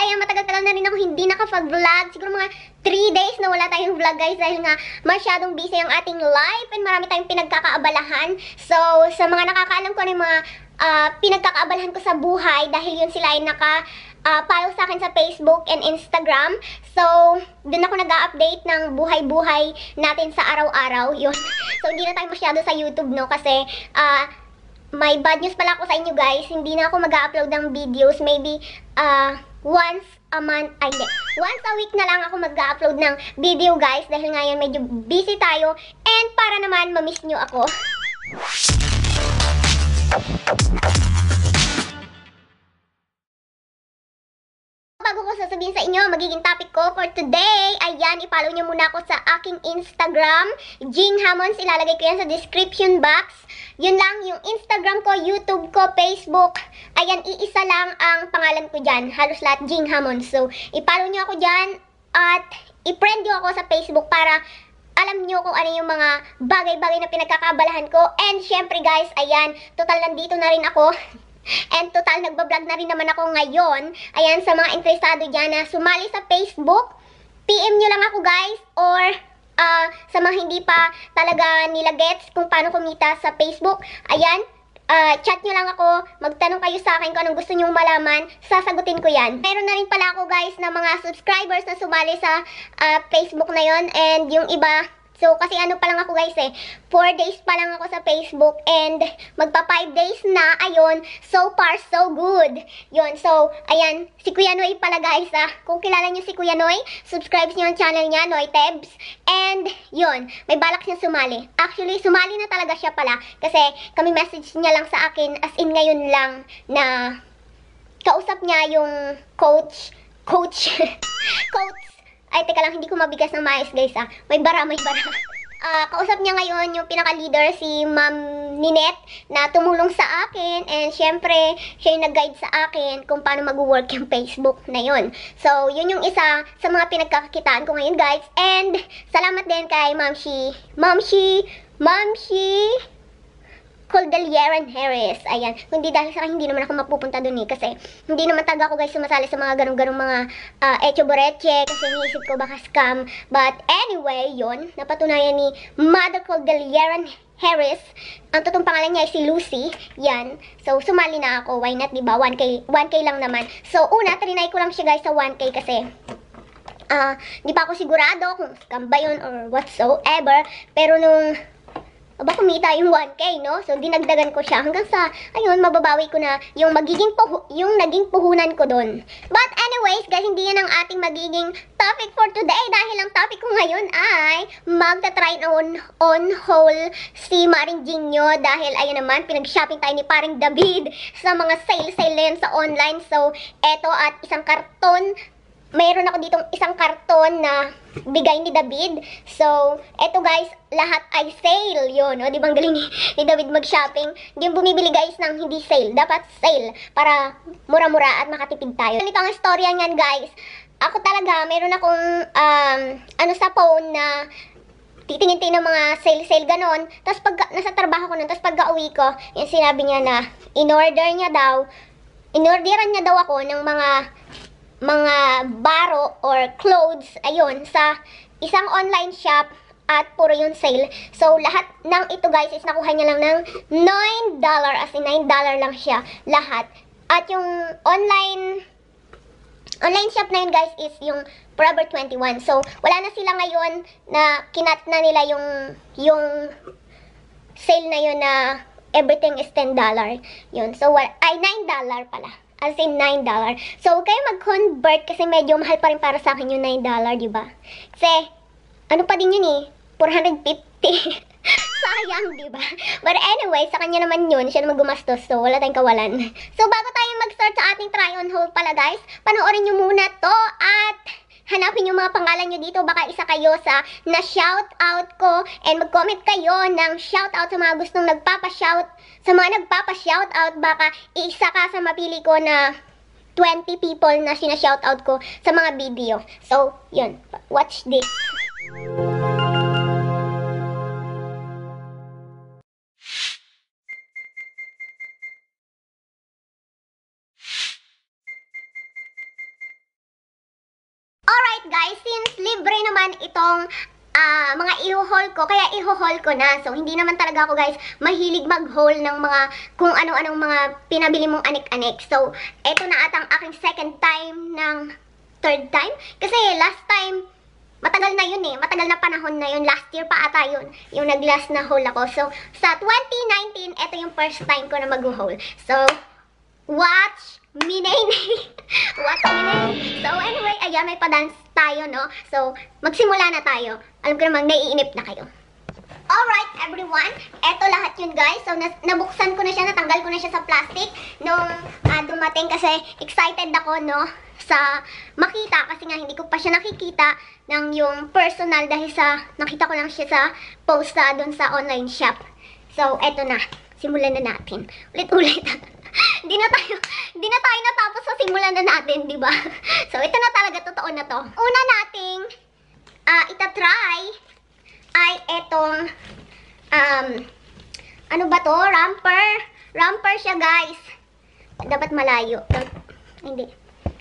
Ayan, matagal ka lang na rin ako hindi nakapag-vlog. Siguro mga 3 days na wala tayong vlog guys dahil nga masyadong busy ang ating life and marami tayong pinagkakaabalahan. So, sa mga nakakaalam ko ano yung mga pinagkakaabalahan ko sa buhay dahil yun sila ay follow sa akin sa Facebook and Instagram. So, dun ako nag-a-update ng buhay-buhay natin sa araw-araw. Yun. So, hindi na tayo masyado sa YouTube, no? Kasi, may bad news pala ako sa inyo guys. Hindi na ako mag-upload ng videos. Maybe, once a month, ay hindi. Once a week na lang ako mag-upload ng video guys. Dahil ngayon medyo busy tayo. And para naman ma-miss nyo ako. Bago ko sasabihin sa inyo, magiging topic ko for today, ayan, i-follow nyo muna ako sa aking Instagram, Jing Hamons, ilalagay ko yan sa description box. Yun lang, yung Instagram ko, YouTube ko, Facebook, ayan, iisa lang ang pangalan ko dyan, halos lahat Jing Hamons. So, i-follow nyo ako dyan, at i-friend nyo ako sa Facebook para alam nyo kung ano yung mga bagay-bagay na pinagkakabalahan ko. And syempre guys, ayan, total nandito na rin ako. And total, nagbablog na rin naman ako ngayon. Ayan, sa mga interesado dyan na sumali sa Facebook, PM nyo lang ako guys. Or sa mga hindi pa talaga nila gets kung paano kumita sa Facebook, ayan, chat nyo lang ako, magtanong kayo sa akin kung anong gusto nyong malaman, sasagutin ko yan. Meron na rin pala ako guys na mga subscribers na sumali sa Facebook na yon. And yung iba, so, kasi ano pa lang ako guys 4 days pa lang ako sa Facebook and magpa 5 days na, ayun, so far so good. Yun, so, ayan, si Kuya Noy pala guys kung kilala nyo si Kuya Noy, subscribe nyo ang channel niya, Noy Tebs. And, yun, may balak niya sumali. Actually, sumali na talaga siya pala kasi kami message niya lang sa akin, as in ngayon lang na kausap niya yung coach, ay, teka lang, hindi ko mabigas ng maayos guys may bara. Kausap niya ngayon yung pinaka-leader, si Ma'am Ninette, na tumulong sa akin. And syempre, siya yung nag-guide sa akin kung paano mag-work yung Facebook na yun. So, yun yung isa sa mga pinagkakakitaan ko ngayon guys. And, salamat din kay Ma'am Shi Cordilleran Harris. Ayan. Kundi dahil sa akin, hindi naman ako mapupunta dun kasi hindi naman taga ako guys sumasali sa mga ganong mga echo boreche kasi niisip ko baka scam. But anyway, yon napatunayan ni Mother Cordilleran Harris. Ang totoong pangalan niya ay si Lucy. Yan. So, sumali na ako. Why not, diba? 1K lang naman. So, una, trinay ko lang siya guys sa 1K kasi di pa ako sigurado kung scam ba yun or whatsoever. Pero nung kumita yung 1K, no? So, dinagdagan ko siya hanggang sa, ayun, mababawi ko na yung naging puhunan ko doon. But anyways, guys, hindi yan ang ating magiging topic for today dahil ang topic ko ngayon ay magta-try on haul si Maring Jinyo dahil, ayun naman, pinag-shopping tayo ni Paring David sa mga sale na yan sa online. So, eto at isang karton. Mayroon ako ditong isang karton na bigay ni David. So, eto guys, lahat ay sale. Yun, di bang galing ni David mag-shopping? Hindi yung bumibili guys ng hindi sale. Dapat sale para mura-mura at makatipid tayo. Ganito ang istorya niyan guys. Ako talaga, mayroon akong sa phone na titingin-tingin ng mga sale ganon. Tapos pag nasa trabaho ko nun, tapos pagka uwi ko, yung sinabi niya na inorderan niya daw ako ng mga baro or clothes, ayun, sa isang online shop at puro yung sale. So, lahat ng ito guys is nakuha niya lang ng $9, as in $9 lang siya, lahat. At yung online shop na yun guys is yung Forever 21. So, wala na sila ngayon na kinat na nila yung sale na yun na everything is $10. Yun. So, ay $9 pala. As in $9. So, huwag kayo mag-convert kasi medyo mahal pa rin para sa akin yung $9, diba? Kasi, ano pa din yun 450. Sayang, diba? But anyway, sa kanya naman yun, siya naman gumastos. So, wala tayong kawalan. So, bago tayo mag-start sa ating try on hold pala guys, panoorin nyo muna to at hanapin yung mga pangalan nyo dito. Baka isa kayo sa na-shoutout ko. And mag-comment kayo ng shoutout sa mga gustong nagpapa-shout. Sa mga nagpapa-shoutout, baka isa ka sa mapili ko na 20 people na sina-shoutout ko sa mga video. So, yun. Watch this. Alright guys, since libre naman itong mga i-haul ko, kaya i-haul ko na. So, hindi naman talaga ako guys mahilig mag-haul ng mga kung ano-anong mga pinabili mong anik-anik. So, eto na atang aking second time ng third time. Kasi last time, matagal na yun eh. Matagal na panahon na yun. Last year pa ata yun. Yung nag-last na haul ako. So, sa 2019, eto yung first time ko na mag-haul. So, watch me nay. Watch me nay. So, anyway, ayan, may pa-dance tayo, no? So, magsimula na tayo. Alam ko namang naiinip na kayo. Alright, everyone. Eto lahat yun, guys. So, nabuksan ko na siya, natanggal ko na siya sa plastic nung dumating kasi excited ako, no? Sa makita kasi nga hindi ko pa siya nakikita ng yung personal dahil sa nakita ko lang siya sa post doon sa online shop. So, eto na. Simulan na natin. Ulit-ulit. Hindi na tayo natapos sa simulan na natin, di ba? So, ito na talaga, totoo na to. Una nating itatry ay etong ano ba to? Ramper siya, guys. Dapat malayo. Hindi.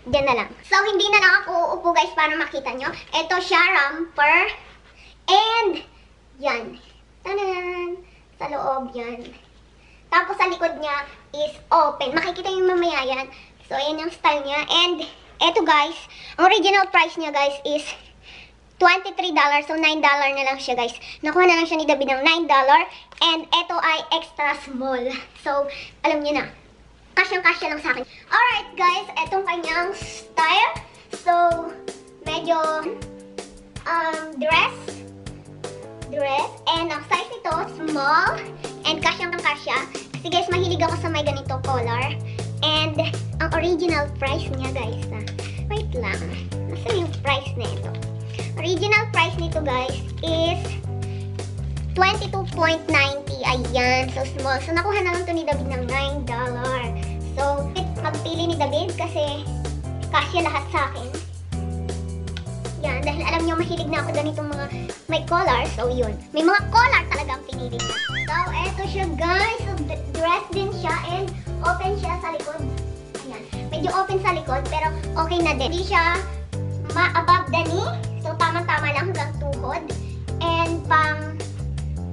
Diyan na lang. So, hindi na lang ako uupo, guys, para makita nyo. Ito siya, ramper. And, yan. Tanan! Sa loob, yan. Tapos, sa likod niya is open. Makikita yung mamaya yan. So, ayan yung style niya. And, eto guys, ang original price niya, guys, is $23. So, $9 na lang siya, guys. Nakuha na lang siya ni David ng $9. And, eto ay extra small. So, alam niyo na. Kasyang-kasya lang sa akin. Alright, guys. Etong kanyang style. So, medyo dress. And, ang size nito, small. And kasyang-kasya. Kasi guys, mahilig ako sa may ganito color. And, ang original price niya, guys, wait lang. Nasaan yung price na ito? Original price nito, guys, is $22.90. Ayan. So, small. So, nakuha na lang ito ni David ng $9. So, magpili ni David kasi kasya lahat sa akin. Yan. Dahil alam niyo, mahilig na ako ganitong mga may color. So, yun. May mga color talaga ang pinili niya. So, eto siya, guys. So, dress din siya and open siya sa likod. Ayan. Medyo open sa likod pero okay na din. Hindi siya above the knee. So, tama-tama lang hanggang tuhod. And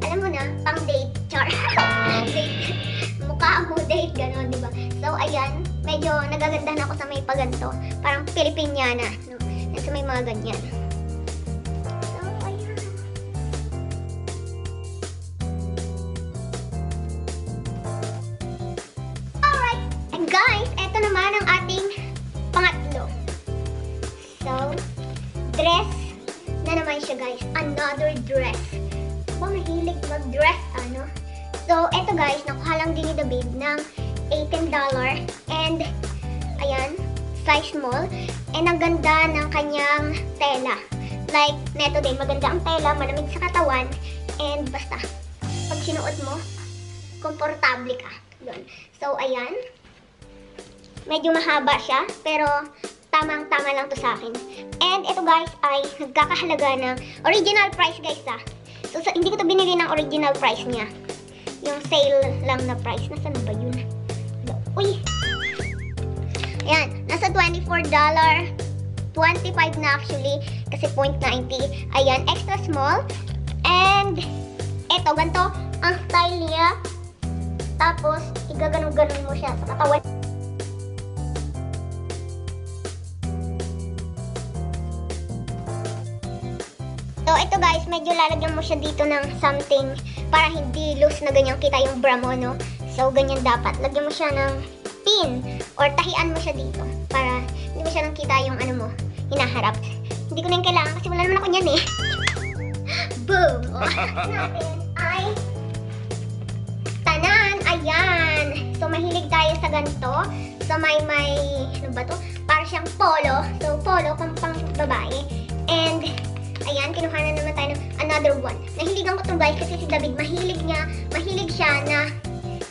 alam mo na, pang date. Char. Date. Mukha mo date, gano'n, diba? So, ayan. Medyo nagagandahan ako sa may paganto. Parang Pilipiniana. No? Sa may mga ganyan. So, ayan. Alright. And guys, eto naman ang ating pangatlo. So, dress na naman siya, guys. Another dress. Ba, mahilig mag-dress, ano? So, eto guys, nakuha lang din ni David ng $18. And, ayan, size small. And ang ganda ng kanyang tela. Like, neto din, maganda ang tela, malamig sa katawan. And basta, pag sinuot mo, komportable ka. Yun. So, ayan. Medyo mahaba siya, pero tamang-tama lang to sa akin. And ito guys ay nagkakahalaga ng original price, guys, ah. So, hindi ko to binili ng original price niya. Yung sale lang na price. Nasaan ba yun? Uy! Ayan, nasa $24. 25 na actually, kasi .90. Ayan, extra small. And, eto, ganito ang style niya. Tapos, igaganon-ganon mo siya sa katawan. So, ito guys, medyo lalagyan mo siya dito ng something para hindi loose na ganyan kita yung bra mo, no? So, ganyan dapat. Lagyan mo siya ng pin or tahian mo siya dito para hindi mo siya nang kita yung ano mo, hinaharap. Hindi ko na yung kailangan kasi wala naman ako niyan eh. Boom! O, natin ay tanan! Ayan! So, mahilig tayo sa ganito. So, may, ano ba to? Para siyang polo. So, polo, pang babae. And, ayan, kinuha na naman tayo ng another one. Nahiligan ko to guys kasi si David, mahilig siya na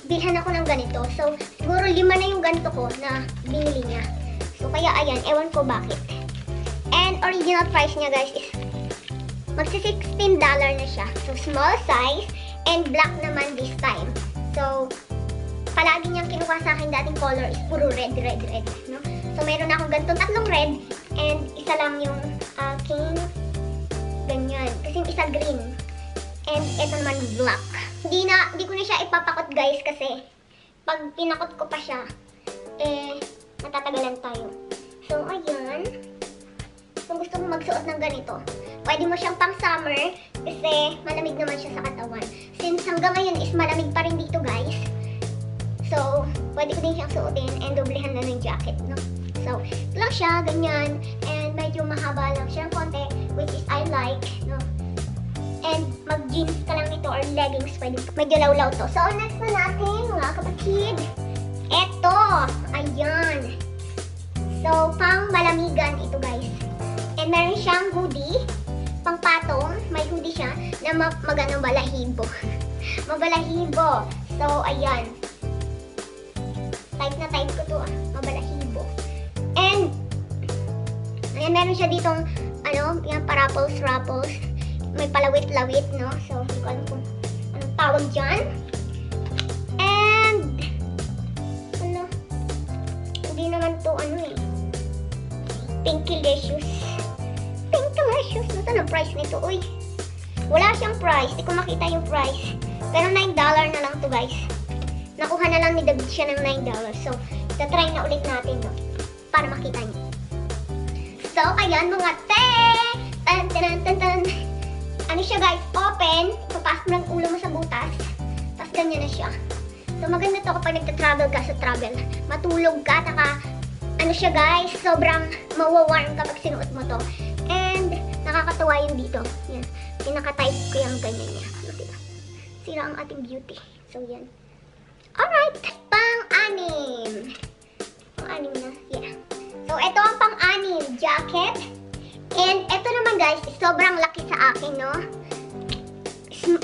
bilhan ako ng ganito. So, siguro 5 na yung ganito ko na binili niya. So, kaya ayan, ewan ko bakit. And, original price niya guys is magsi $16 na siya. So, small size and black naman this time. So, palagi niyang kinuha sa akin dating color is puro red, no? So, meron akong ganitong tatlong red. And isa lang yung aking ganyan. Kasi yung isa green. And ito naman black. Hindi ko na siya ipapakot guys kasi pag pinakot ko pa siya, matatagalan tayo. So, ayan. Kung gusto mo magsuot ng ganito, pwede mo siyang pang summer kasi malamig naman siya sa katawan. Since hanggang ngayon is malamig pa rin dito guys. So, pwede ko din siyang suotin and doblehan na ng jacket, no? So, ito lang siya, ganyan. And medyo mahaba lang siya ng konti, which is I like, no? And mag-jeans ka lang nito or leggings, pwede. Medyo lawlaw to. So, next na natin, mga kapatid. Eto, ayan. So, pang malamigan ito guys. And meron siyang hoodie, pang patong, may hoodie siya na mabalahibo. Mabalahibo. So, ayan. Type na type ko to mabalahibo. And, ayan, meron siya ditong, yan, parapples. May palawit-lawit, no? So, hindi ko alam kung anong tawag dyan. And, hindi naman to, Pinkylicious. Pinkylicious. Ano ang price nito? Uy, wala siyang price. Hindi ko makita yung price. Pero $9 na lang to guys. Nakuha na lang ni David siya ng $9. So, try na ulit natin, no? Para makita niyo. So, ayan mga te! Tan. Ano siya guys? Open. Papasok mo lang ulo mo sa butas. Tapos ganyan na siya. So, maganda to kapag nagta-travel ka sa travel. Matulog ka, siya guys, sobrang mawawarm kapag sinuot mo to. And, nakakatawa yung dito. Yan. Pinaka-type ko yung ganyan niya. Diba? Sira ang ating beauty. So, yan. Alright! Pang-anim. Pang-anim na. Yeah. So, ito ang pang-anim. Jacket. And, ito naman guys, sobrang laki sa akin, no?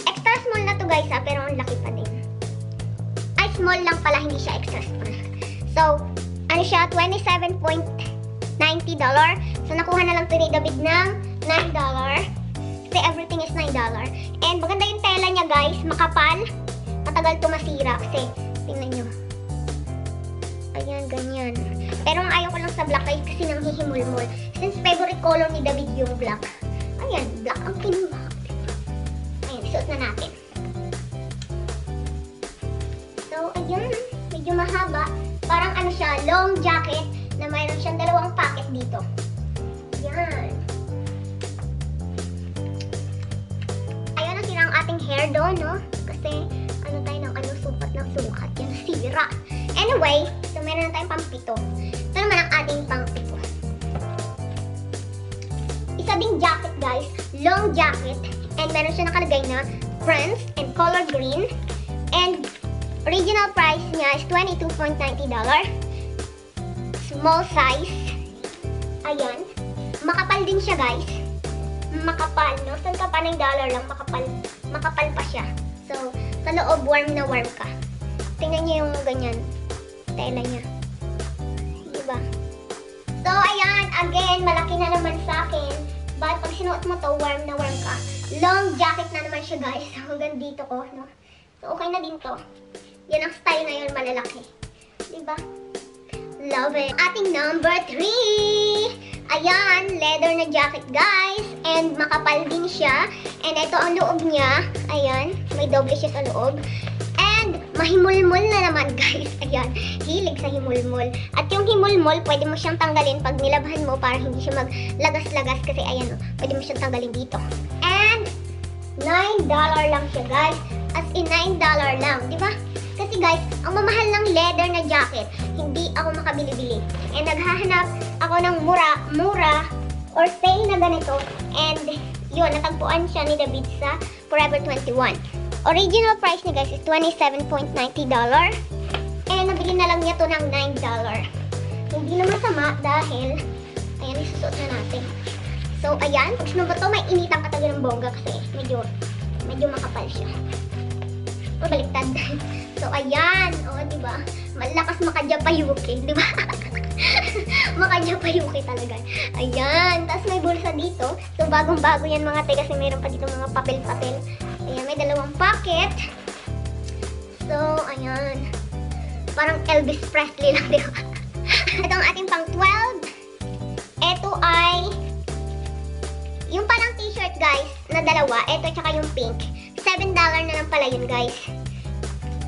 Extra small na to guys, pero ang laki pa din. Ay, small lang pala, hindi siya extra small. So, ano siya, $27.90. So, nakuha na lang to ni David ng $9. Kasi everything is $9. And maganda yung tela niya guys, makapal. Matagal to masira kasi, tingnan nyo. Ayan, ganyan. Pero ang ayaw ko lang sa black kasi nang hihimulmul. Since favorite color ni David yung black. Ayan, black ang kinuha. Ayan, isuot na natin. So, ayan, medyo mahaba. Parang siya, long jacket na mayroon siyang dalawang pocket dito. Yan. Ayun ang sira ang ating hair doon, no? Kasi, tayo ng sukat ng sukat. Yan, sira. Anyway, so meron na tayong pang-pito. Ito naman ang ating pang-pito. Isa ding jacket, guys. Long jacket. And meron siya nakalagay na Friends and color green. And original price niya is $22.90. Small size. Ayan. Makapal din siya, guys. Makapal, no? Saan ka pa $9 lang, makapal pa siya. So, sa loob, warm na warm ka. Tingnan niyo yung ganyan. Tela niya. Diba? So, ayan. Again, malaki na naman sa akin. But, pag sinuot mo to, warm na warm ka. Long jacket na naman siya, guys. Hanggang dito ko, no? So, okay na din to. Yan ang style ngayon, malalaki. Diba? Love it. Ating number 3. Ayan, leather na jacket, guys. And makapal din siya. And ito ang loob niya. Ayan, may doble siya sa loob. And mahimulmul na naman, guys. Ayan, hilig sa himulmul. At yung himulmul, pwede mo siyang tanggalin pag nilabhan mo para hindi siya maglagas-lagas. Kasi ayan, pwede mo siyang tanggalin dito. And $9 lang siya, guys. As in $9 lang, di ba? Kasi guys, ang mamahal ng leather na jacket, hindi ako makabili-bili. And naghahanap ako ng mura or sale na ganito. And yun, natagpuan siya ni David sa Forever 21. Original price niya guys is $27.90. And nabili na lang niya to ng $9. Hindi na masama dahil, ayan, isusuot na natin. So, ayan, pag sinuot to, may initang katagal ng bongga kasi medyo makapal siya. O, baliktad. So, ayan. O, diba? Malakas makajapayuki, diba? Makajapayuki talaga. Ayan. Tapos may bulsa dito. So, bagong-bago yan mga te kasi mayroon pa dito mga papel-papel. Ayan, may dalawang pocket. So, ayan. Parang Elvis Presley lang, diba? Ito ang ating pang 12. Ito na dalawa. Ito tsaka yung pink. $7 na lang pala yun, guys.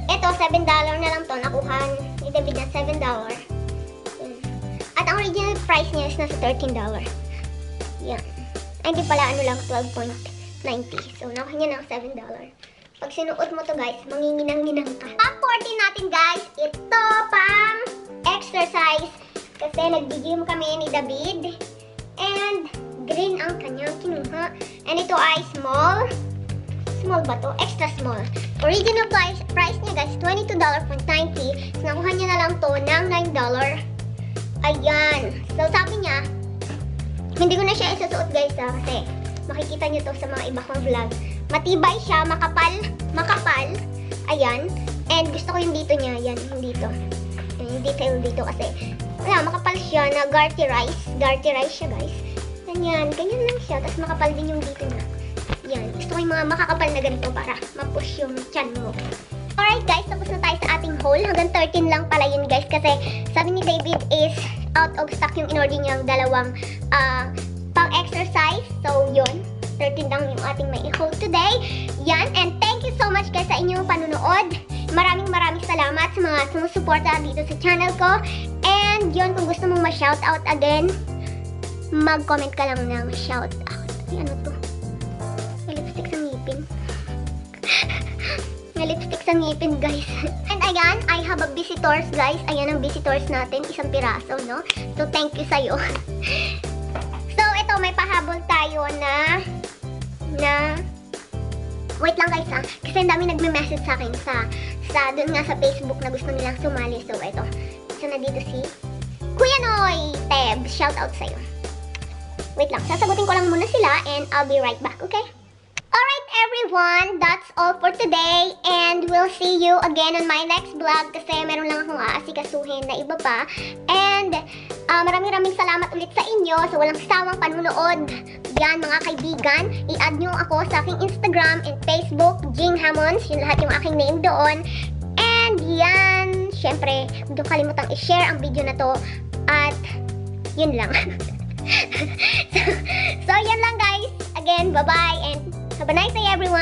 Ito, $7 na lang to. Nakuha ni David na $7. At ang original price niya is nasa $13. Yan. Ay, hindi pala, ano lang, 12.90. So, nakuha niya ng $7. Pag sinuot mo to, guys, manginginang-ginang ka. Pang 14 natin, guys. Ito, pang exercise. Kasi nag-gym kami ni David. And green ang kanyang kinuha. And ito ay small. Small ba to? Extra small. Original price niya, guys, $22.90. So, nakuha niya na lang to ng $9. Ayan. So, sabi niya, hindi ko na siya isusuot, guys, kasi makikita niyo to sa mga iba kong vlog. Matibay siya, makapal. Ayan. And gusto ko yung dito niya. Yan, yung dito. Yung detail dito kasi, wala, makapal siya na garter rice. Garter rice siya, guys. Ganyan. Ganyan lang siya. Tapos makapal din yung dito niya. Yan. Gusto ko yung mga makakapal na ganito para ma-push yung chan mo. Alright, guys. Tapos na tayo sa ating haul. Hanggang 13 lang pala yun, guys. Kasi sabi ni David is out of stock yung in-order niyang dalawang pang-exercise. So, yun. 13 lang yung ating may i-haul today. Yan. And thank you so much, guys, sa inyong panunood. Maraming salamat sa mga sumusuporta dito sa channel ko. And yun, kung gusto mong ma-shoutout again, mag-comment ka lang ng shoutout. Ay, ano to? May lipstick sa ngipin. May lipstick sa ngipin, guys. And ayan, I have a visitors, guys. Ayan ang visitors natin. Isang piraso, no? So, thank you sa'yo. So, ito, may pahabol tayo na wait lang, guys, ha? Kasi ang dami nagme-message sa akin doon nga sa Facebook na gusto nilang sumali. So, ito. Isa na dito si Kuya Noy Teb. Shout out sa'yo. Wait lang. Sasagutin ko lang muna sila and I'll be right back, okay? Alright, everyone. That's all for today. And we'll see you again on my next vlog kasi meron lang akong aasikasuhin na iba pa. And maraming salamat ulit sa inyo sa walang sawang panunood. Yan, mga kaibigan, i-add nyo ako sa aking Instagram and Facebook, Jing Hamons, yun lahat yung aking name doon. And yan, syempre, huwag nyo kalimutang i-share ang video na to. At, yun lang. so, yan lang, guys. Again, bye-bye and have a nice day, everyone.